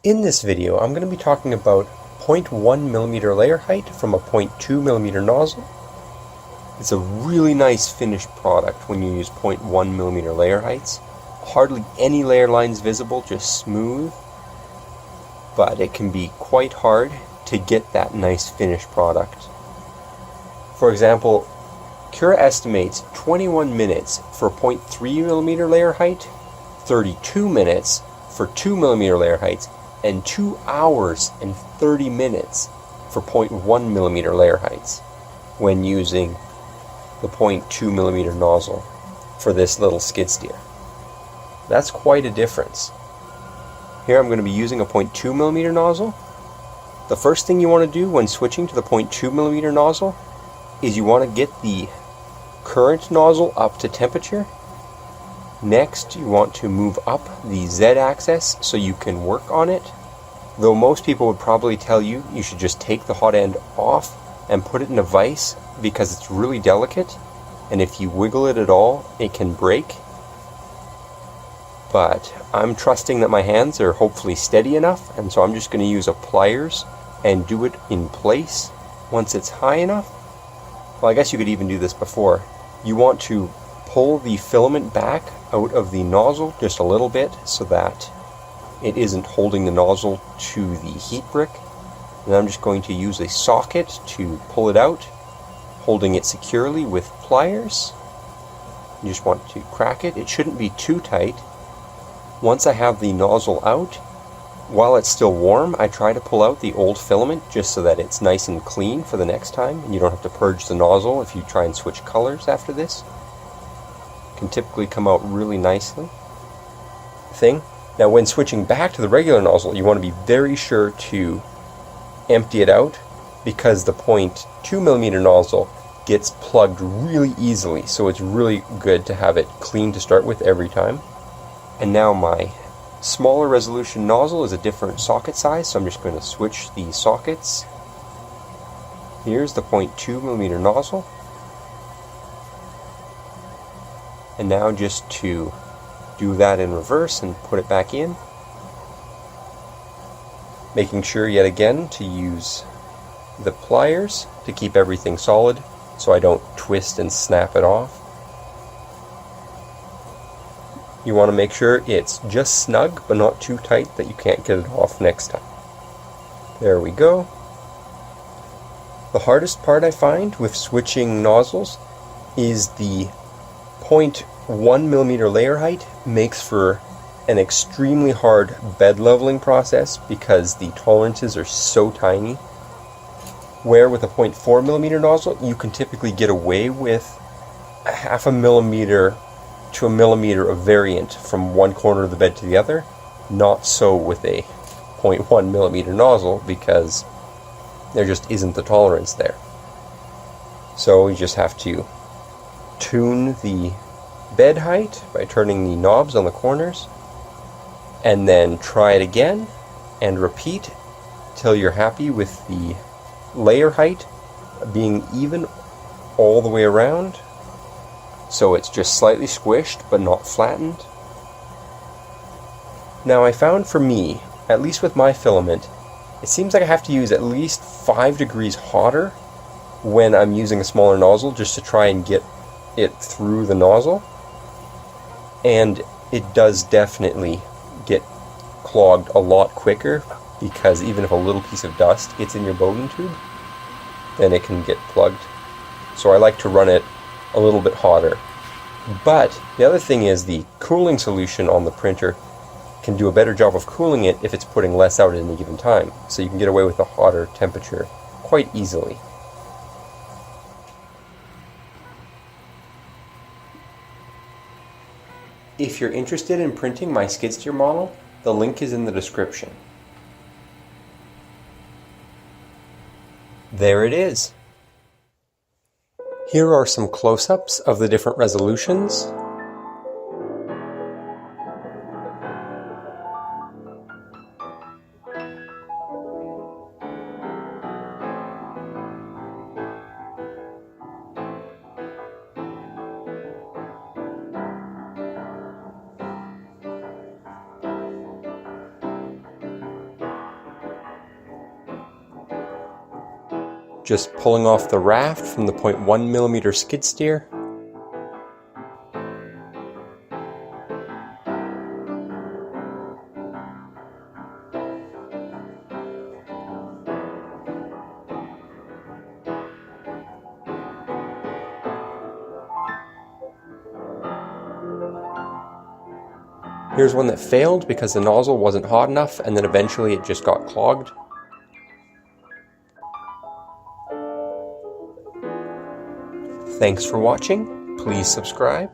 In this video, I'm going to be talking about 0.1 millimeter layer height from a 0.2 millimeter nozzle. It's a really nice finished product when you use 0.1 millimeter layer heights. Hardly any layer lines visible, just smooth, but it can be quite hard to get that nice finished product. For example, Cura estimates 21 minutes for 0.3 millimeter layer height, 32 minutes for 2 millimeter layer heights, and 2 hours and 30 minutes for 0.1 millimeter layer heights when using the 0.2 millimeter nozzle for this little skid steer. That's quite a difference. Here I'm going to be using a 0.2 millimeter nozzle. The first thing you want to do when switching to the 0.2 millimeter nozzle is you want to get the current nozzle up to temperature. Next, you want to move up the Z-axis so you can work on it. Though most people would probably tell you you should just take the hot end off and put it in a vise because it's really delicate, and if you wiggle it at all, it can break. But I'm trusting that my hands are hopefully steady enough, and so I'm just going to use a pliers and do it in place once it's high enough. Well, I guess you could even do this before. You want to pull the filament back out of the nozzle just a little bit so that it isn't holding the nozzle to the heat brick. And I'm just going to use a socket to pull it out, holding it securely with pliers. You just want to crack it. It shouldn't be too tight. Once I have the nozzle out, while it's still warm, I try to pull out the old filament just so that it's nice and clean for the next time, and you don't have to purge the nozzle if you try and switch colors after this. Can typically come out really nicely. Now when switching back to the regular nozzle, you want to be very sure to empty it out because the 0.2 millimeter nozzle gets plugged really easily, so it's really good to have it clean to start with every time. And now my smaller resolution nozzle is a different socket size, so I'm just going to switch the sockets. Here's the 0.2 millimeter nozzle. And now just to do that in reverse and put it back in. Making sure yet again to use the pliers to keep everything solid so I don't twist and snap it off. You want to make sure it's just snug but not too tight that you can't get it off next time. There we go. The hardest part I find with switching nozzles is the 0.1 millimeter layer height makes for an extremely hard bed leveling process because the tolerances are so tiny. Where with a 0.4 millimeter nozzle, you can typically get away with a half a millimeter to a millimeter of variant from one corner of the bed to the other. Not so with a 0.1 millimeter nozzle because there just isn't the tolerance there. So you just have to tune the bed height by turning the knobs on the corners, and then try it again and repeat till you're happy with the layer height being even all the way around, so it's just slightly squished but not flattened. Now I found for me, at least with my filament, it seems like I have to use at least 5 degrees hotter when I'm using a smaller nozzle just to try and get it through the nozzle, and it does definitely get clogged a lot quicker because even if a little piece of dust gets in your Bowden tube, then it can get plugged. So I like to run it a little bit hotter. But the other thing is the cooling solution on the printer can do a better job of cooling it if it's putting less out at any given time, so you can get away with a hotter temperature quite easily. If you're interested in printing my skid steer model, the link is in the description. There it is. Here are some close-ups of the different resolutions. Just pulling off the raft from the 0.1 millimeter skid steer. Here's one that failed because the nozzle wasn't hot enough, and then eventually it just got clogged. Thanks for watching. Please subscribe.